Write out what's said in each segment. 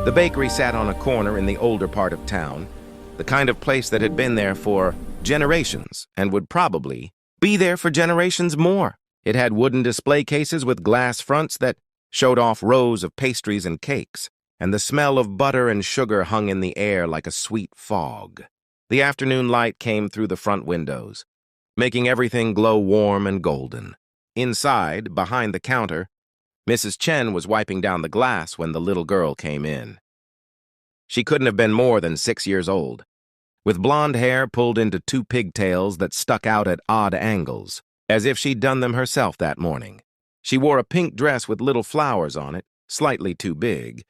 The bakery sat on a corner in the older part of town, the kind of place that had been there for generations and would probably be there for generations more. It had wooden display cases with glass fronts that showed off rows of pastries and cakes, and the smell of butter and sugar hung in the air like a sweet fog. The afternoon light came through the front windows, making everything glow warm and golden. Inside, behind the counter, Mrs. Chen was wiping down the glass when the little girl came in. She couldn't have been more than 6 years old, with blonde hair pulled into 2 pigtails that stuck out at odd angles, as if she'd done them herself that morning. She wore a pink dress with little flowers on it, slightly too big,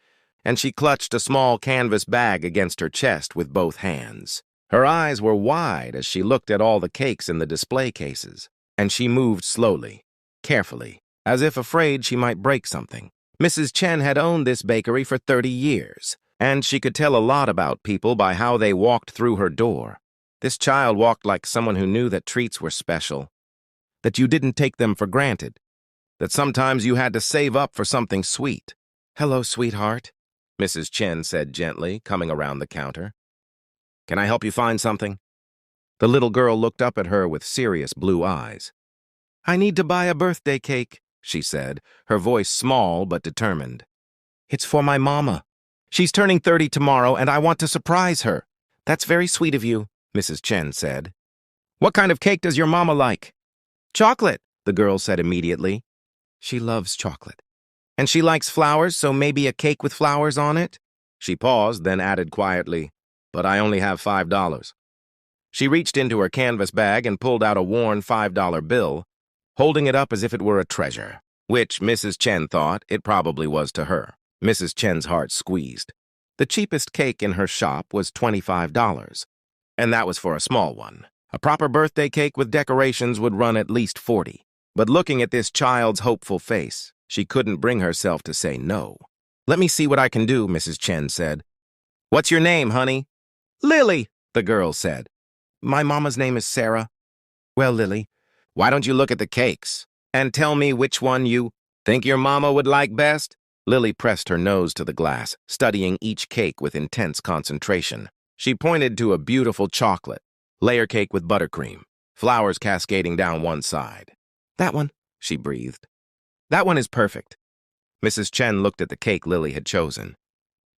and she clutched a small canvas bag against her chest with both hands. Her eyes were wide as she looked at all the cakes in the display cases, and she moved slowly, carefully, as if afraid she might break something. Mrs. Chen had owned this bakery for 30 years, and she could tell a lot about people by how they walked through her door. This child walked like someone who knew that treats were special, that you didn't take them for granted, that sometimes you had to save up for something sweet. "Hello, sweetheart," Mrs. Chen said gently, coming around the counter. "Can I help you find something?" The little girl looked up at her with serious blue eyes. "I need to buy a birthday cake," she said, her voice small but determined. "It's for my mama. She's turning 30 tomorrow, and I want to surprise her." "That's very sweet of you," Mrs. Chen said. "What kind of cake does your mama like?" "Chocolate," the girl said immediately. "She loves chocolate. And she likes flowers, so maybe a cake with flowers on it?" She paused, then added quietly, "But I only have $5. She reached into her canvas bag and pulled out a worn $5 bill, holding it up as if it were a treasure, which Mrs. Chen thought it probably was to her. Mrs. Chen's heart squeezed. The cheapest cake in her shop was $25, and that was for a small one. A proper birthday cake with decorations would run at least $40. But looking at this child's hopeful face, she couldn't bring herself to say no. "Let me see what I can do," Mrs. Chen said. "What's your name, honey?" "Lily," the girl said. "My mama's name is Sarah." "Well, Lily, why don't you look at the cakes and tell me which one you think your mama would like best?" Lily pressed her nose to the glass, studying each cake with intense concentration. She pointed to a beautiful chocolate, layer cake with buttercream, flowers cascading down one side. "That one," she breathed. "That one is perfect." Mrs. Chen looked at the cake Lily had chosen.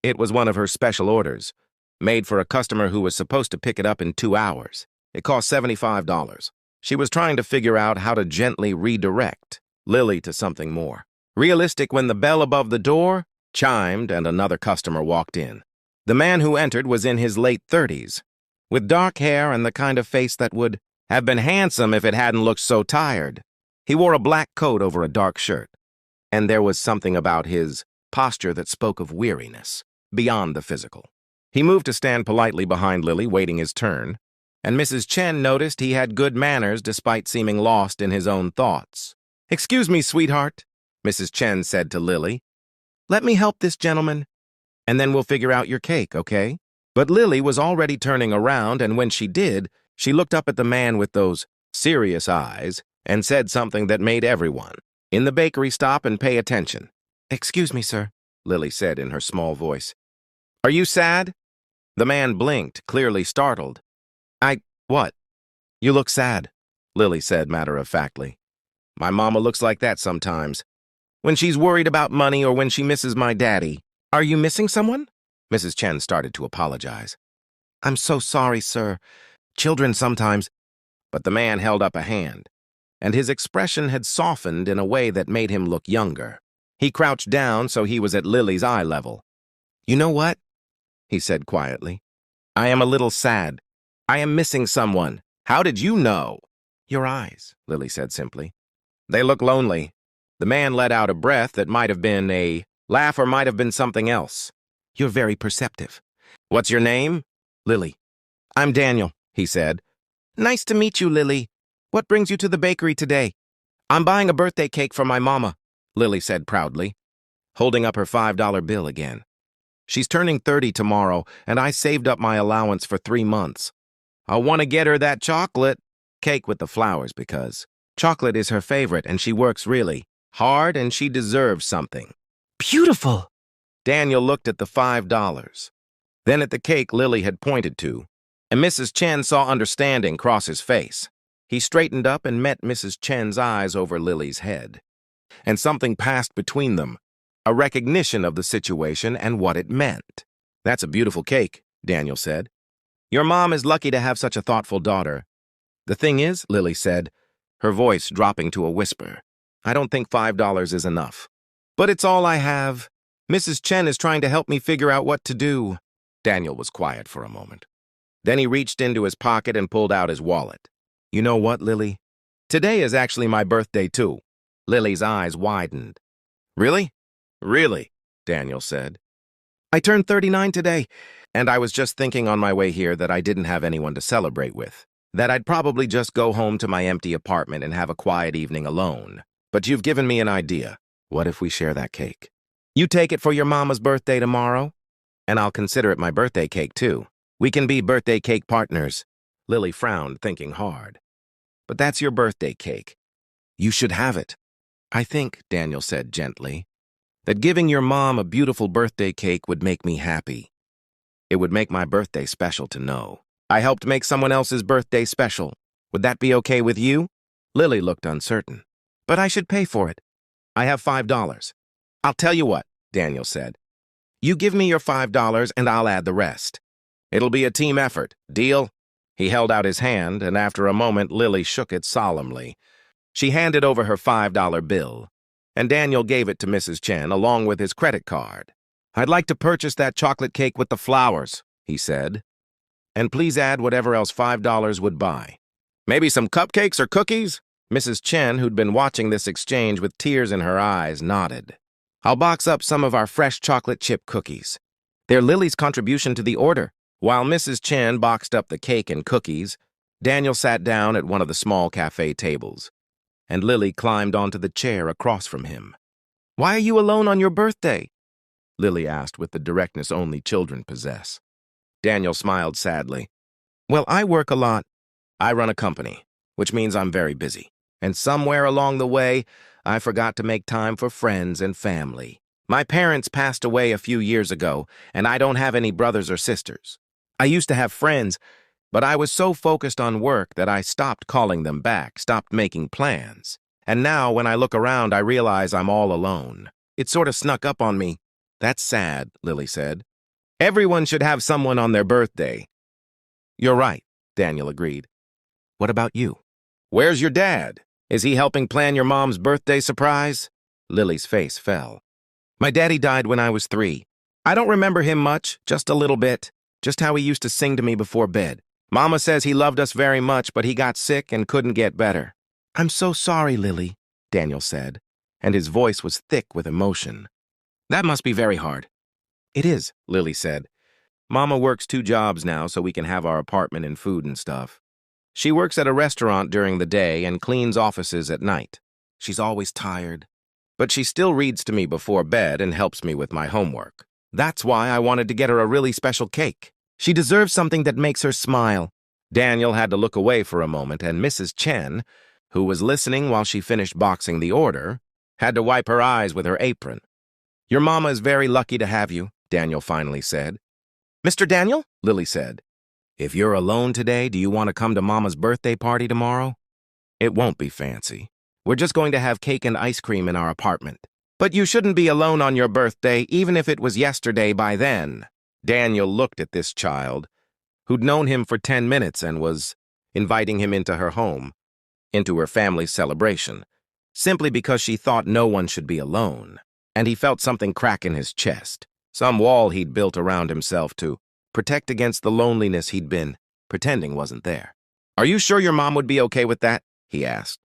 It was one of her special orders, made for a customer who was supposed to pick it up in 2 hours. It cost $75. She was trying to figure out how to gently redirect Lily to something more realistic when the bell above the door chimed and another customer walked in. The man who entered was in his late 30s, with dark hair and the kind of face that would have been handsome if it hadn't looked so tired. He wore a black coat over a dark shirt, and there was something about his posture that spoke of weariness, beyond the physical. He moved to stand politely behind Lily, waiting his turn, and Mrs. Chen noticed he had good manners despite seeming lost in his own thoughts. "Excuse me, sweetheart," Mrs. Chen said to Lily. "Let me help this gentleman, and then we'll figure out your cake, okay?" But Lily was already turning around, and when she did, she looked up at the man with those serious eyes and said something that made everyone in the bakery stop and pay attention. "Excuse me, sir," Lily said in her small voice. "Are you sad?" The man blinked, clearly startled. What? You look sad," Lily said matter-of-factly. "My mama looks like that sometimes, when she's worried about money or when she misses my daddy." "Are you missing someone?" Mrs. Chen started to apologize. "I'm so sorry, sir. Children sometimes—" But the man held up a hand, and his expression had softened in a way that made him look younger. He crouched down so he was at Lily's eye level. "You know what?" he said quietly. "I am a little sad. I am missing someone. How did you know?" "Your eyes," Lily said simply. "They look lonely." The man let out a breath that might have been a laugh or might have been something else. "You're very perceptive." "What's your name?" "Lily." "I'm Daniel," he said. "Nice to meet you, Lily. What brings you to the bakery today?" "I'm buying a birthday cake for my mama," Lily said proudly, holding up her $5 bill again. "She's turning 30 tomorrow, and I saved up my allowance for 3 months. I want to get her that chocolate cake with the flowers because chocolate is her favorite and she works really hard and she deserves something." "Beautiful!" Daniel looked at the $5, then at the cake Lily had pointed to, and Mrs. Chen saw understanding cross his face. He straightened up and met Mrs. Chen's eyes over Lily's head. And something passed between them, a recognition of the situation and what it meant. "That's a beautiful cake," Daniel said. "Your mom is lucky to have such a thoughtful daughter." "The thing is," Lily said, her voice dropping to a whisper, "I don't think $5 is enough. But it's all I have. Mrs. Chen is trying to help me figure out what to do." Daniel was quiet for a moment. Then he reached into his pocket and pulled out his wallet. "You know what, Lily? Today is actually my birthday, too." Lily's eyes widened. "Really?" "Really," Daniel said. "I turned 39 today, and I was just thinking on my way here that I didn't have anyone to celebrate with, that I'd probably just go home to my empty apartment and have a quiet evening alone. But you've given me an idea. What if we share that cake? You take it for your mama's birthday tomorrow, and I'll consider it my birthday cake, too. We can be birthday cake partners." Lily frowned, thinking hard. "But that's your birthday cake. You should have it." "I think," Daniel said gently, "that giving your mom a beautiful birthday cake would make me happy. It would make my birthday special to know I helped make someone else's birthday special. Would that be okay with you?" Lily looked uncertain. "But I should pay for it. I have $5. "I'll tell you what," Daniel said. "You give me your $5 and I'll add the rest. It'll be a team effort. Deal?" He held out his hand, and after a moment, Lily shook it solemnly. She handed over her $5 bill, and Daniel gave it to Mrs. Chen along with his credit card. "I'd like to purchase that chocolate cake with the flowers," he said. "And please add whatever else $5 would buy. Maybe some cupcakes or cookies?" Mrs. Chen, who'd been watching this exchange with tears in her eyes, nodded. "I'll box up some of our fresh chocolate chip cookies. They're Lily's contribution to the order." While Mrs. Chen boxed up the cake and cookies, Daniel sat down at one of the small cafe tables, and Lily climbed onto the chair across from him. "Why are you alone on your birthday?" Lily asked with the directness only children possess. Daniel smiled sadly. "Well, I work a lot. I run a company, which means I'm very busy. And somewhere along the way, I forgot to make time for friends and family. My parents passed away a few years ago, and I don't have any brothers or sisters. I used to have friends, but I was so focused on work that I stopped calling them back, stopped making plans. And now, when I look around, I realize I'm all alone. It sort of snuck up on me." "That's sad," Lily said. "Everyone should have someone on their birthday." "You're right," Daniel agreed. "What about you? Where's your dad? Is he helping plan your mom's birthday surprise?" Lily's face fell. "My daddy died when I was 3. I don't remember him much, just a little bit. Just how he used to sing to me before bed. Mama says he loved us very much, but he got sick and couldn't get better." "I'm so sorry, Lily," Daniel said, and his voice was thick with emotion. "That must be very hard." "It is," Lily said. "Mama works 2 jobs now so we can have our apartment and food and stuff. She works at a restaurant during the day and cleans offices at night. She's always tired. But she still reads to me before bed and helps me with my homework. That's why I wanted to get her a really special cake. She deserves something that makes her smile." Daniel had to look away for a moment, and Mrs. Chen, who was listening while she finished boxing the order, had to wipe her eyes with her apron. "Your mama is very lucky to have you," Daniel finally said. "Mr. Daniel?" Lily said. "If you're alone today, do you want to come to Mama's birthday party tomorrow? It won't be fancy. We're just going to have cake and ice cream in our apartment. But you shouldn't be alone on your birthday, even if it was yesterday by then." Daniel looked at this child, who'd known him for 10 minutes and was inviting him into her home, into her family's celebration, simply because she thought no one should be alone. And he felt something crack in his chest, some wall he'd built around himself to protect against the loneliness he'd been pretending wasn't there. "Are you sure your mom would be okay with that?" he asked.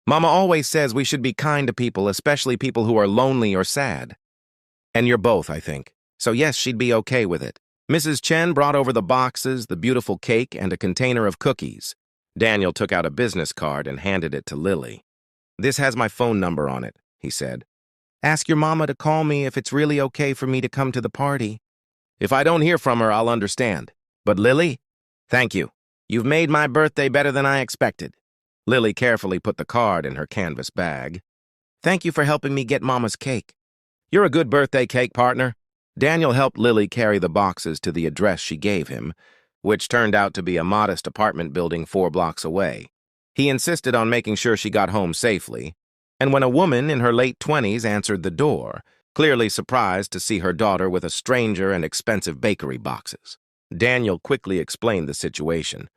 "Mama always says we should be kind to people, especially people who are lonely or sad. And you're both, I think. So yes, she'd be okay with it." Mrs. Chen brought over the boxes, the beautiful cake, and a container of cookies. Daniel took out a business card and handed it to Lily. "This has my phone number on it," he said. "Ask your mama to call me if it's really okay for me to come to the party. If I don't hear from her, I'll understand. But Lily, thank you. You've made my birthday better than I expected." Lily carefully put the card in her canvas bag. "Thank you for helping me get Mama's cake. You're a good birthday cake partner. Daniel helped Lily carry the boxes to the address she gave him, which turned out to be a modest apartment building 4 blocks away. He insisted on making sure she got home safely, and when a woman in her late 20s answered the door, clearly surprised to see her daughter with a stranger and expensive bakery boxes, Daniel quickly explained the situation.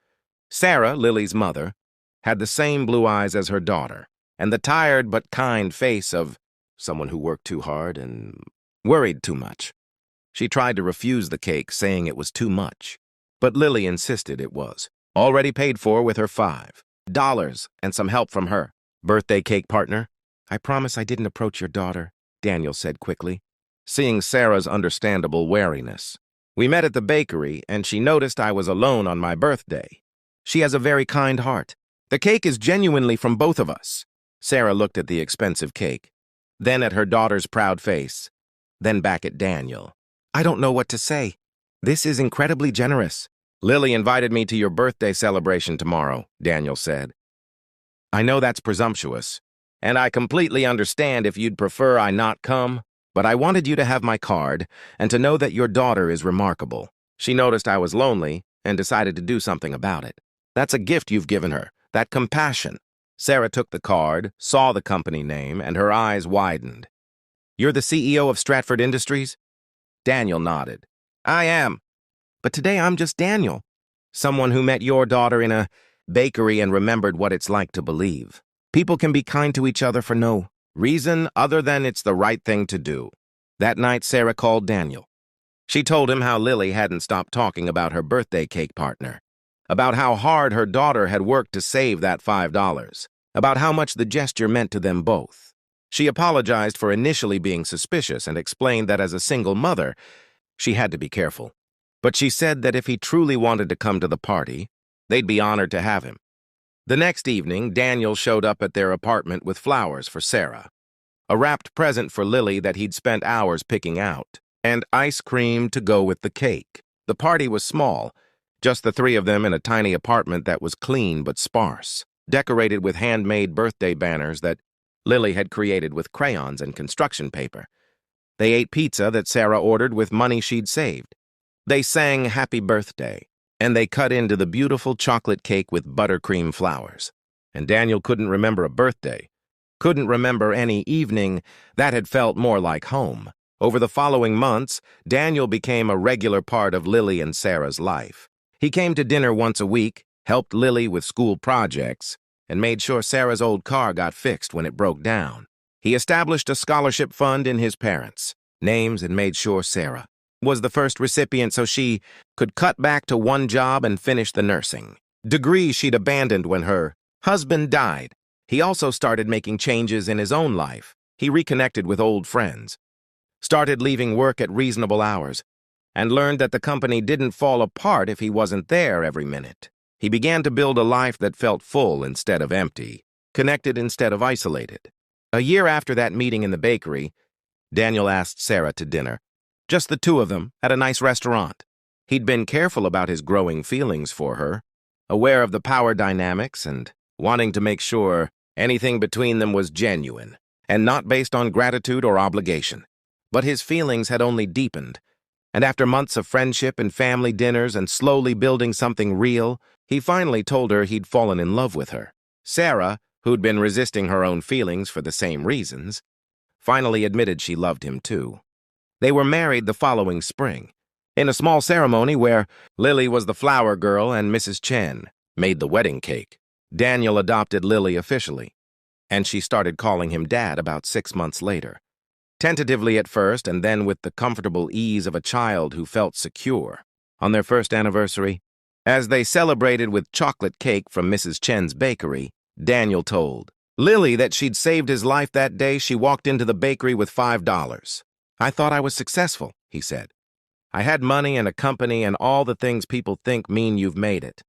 Sarah, Lily's mother, had the same blue eyes as her daughter, and the tired but kind face of someone who worked too hard and worried too much. She tried to refuse the cake, saying it was too much, but Lily insisted it was, already paid for with her $5 and some help from her birthday cake partner. "I promise I didn't approach your daughter," Daniel said quickly, seeing Sarah's understandable wariness. "We met at the bakery, and she noticed I was alone on my birthday. She has a very kind heart. The cake is genuinely from both of us." Sarah looked at the expensive cake, then at her daughter's proud face, then back at Daniel. "I don't know what to say. This is incredibly generous." "Lily invited me to your birthday celebration tomorrow," Daniel said. "I know that's presumptuous, and I completely understand if you'd prefer I not come, but I wanted you to have my card and to know that your daughter is remarkable. She noticed I was lonely and decided to do something about it. That's a gift you've given her, that compassion." Sarah took the card, saw the company name, and her eyes widened. "You're the CEO of Stratford Industries?" Daniel nodded. "I am. But today I'm just Daniel, someone who met your daughter in a bakery and remembered what it's like to believe. People can be kind to each other for no reason other than it's the right thing to do." That night, Sarah called Daniel. She told him how Lily hadn't stopped talking about her birthday cake partner, about how hard her daughter had worked to save that $5, about how much the gesture meant to them both. She apologized for initially being suspicious and explained that as a single mother, she had to be careful. But she said that if he truly wanted to come to the party, they'd be honored to have him. The next evening, Daniel showed up at their apartment with flowers for Sarah, a wrapped present for Lily that he'd spent hours picking out, and ice cream to go with the cake. The party was small, just the 3 of them in a tiny apartment that was clean but sparse, decorated with handmade birthday banners that Lily had created with crayons and construction paper. They ate pizza that Sarah ordered with money she'd saved. They sang Happy Birthday, and they cut into the beautiful chocolate cake with buttercream flowers. And Daniel couldn't remember a birthday, couldn't remember any evening that had felt more like home. Over the following months, Daniel became a regular part of Lily and Sarah's life. He came to dinner once a week, helped Lily with school projects, and made sure Sarah's old car got fixed when it broke down. He established a scholarship fund in his parents' names and made sure Sarah was the first recipient so she could cut back to one job and finish the nursing degree she'd abandoned when her husband died. He also started making changes in his own life. He reconnected with old friends, started leaving work at reasonable hours, and learned that the company didn't fall apart if he wasn't there every minute. He began to build a life that felt full instead of empty, connected instead of isolated. A year after that meeting in the bakery, Daniel asked Sarah to dinner. Just the 2 of them at a nice restaurant. He'd been careful about his growing feelings for her, aware of the power dynamics and wanting to make sure anything between them was genuine and not based on gratitude or obligation. But his feelings had only deepened, and after months of friendship and family dinners and slowly building something real, he finally told her he'd fallen in love with her. Sarah, who'd been resisting her own feelings for the same reasons, finally admitted she loved him too. They were married the following spring, in a small ceremony where Lily was the flower girl and Mrs. Chen made the wedding cake. Daniel adopted Lily officially, and she started calling him Dad about 6 months later. Tentatively at first, and then with the comfortable ease of a child who felt secure. On their first anniversary, as they celebrated with chocolate cake from Mrs. Chen's bakery, Daniel told Lily that she'd saved his life that day she walked into the bakery with $5. "I thought I was successful," he said. "I had money and a company and all the things people think mean you've made it.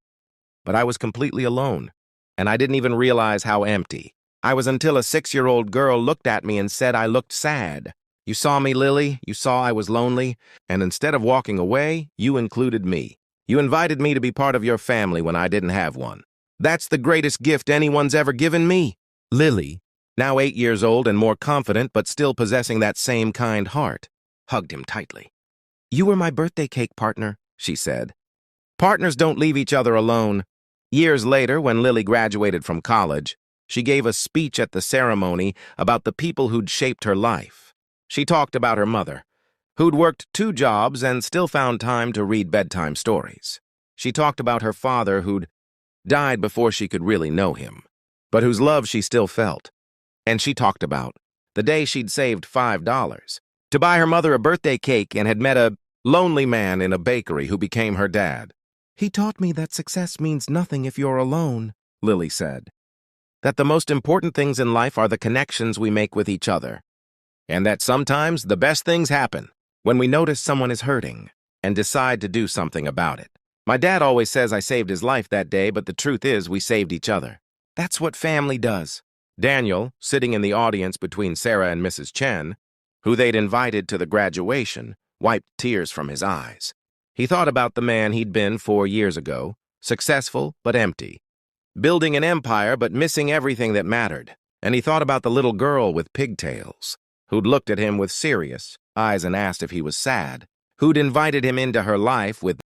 But I was completely alone, and I didn't even realize how empty. I was until a 6-year-old girl looked at me and said I looked sad. You saw me, Lily, you saw I was lonely, and instead of walking away, you included me. You invited me to be part of your family when I didn't have one. That's the greatest gift anyone's ever given me." Lily, now 8 years old and more confident but still possessing that same kind heart, hugged him tightly. "You were my birthday cake partner," she said. Partners don't leave each other alone. Years later, when Lily graduated from college, she gave a speech at the ceremony about the people who'd shaped her life. She talked about her mother, who'd worked 2 jobs and still found time to read bedtime stories. She talked about her father, who'd died before she could really know him, but whose love she still felt. And she talked about the day she'd saved $5 to buy her mother a birthday cake and had met a lonely man in a bakery who became her dad. "He taught me that success means nothing if you're alone," Lily said. That the most important things in life are the connections we make with each other. And that sometimes the best things happen when we notice someone is hurting and decide to do something about it. My dad always says I saved his life that day, but the truth is we saved each other. That's what family does. Daniel, sitting in the audience between Sarah and Mrs. Chen, who they'd invited to the graduation, wiped tears from his eyes. He thought about the man he'd been 4 years ago, successful but empty, building an empire but missing everything that mattered. And he thought about the little girl with pigtails, who'd looked at him with serious eyes and asked if he was sad, who'd invited him into her life with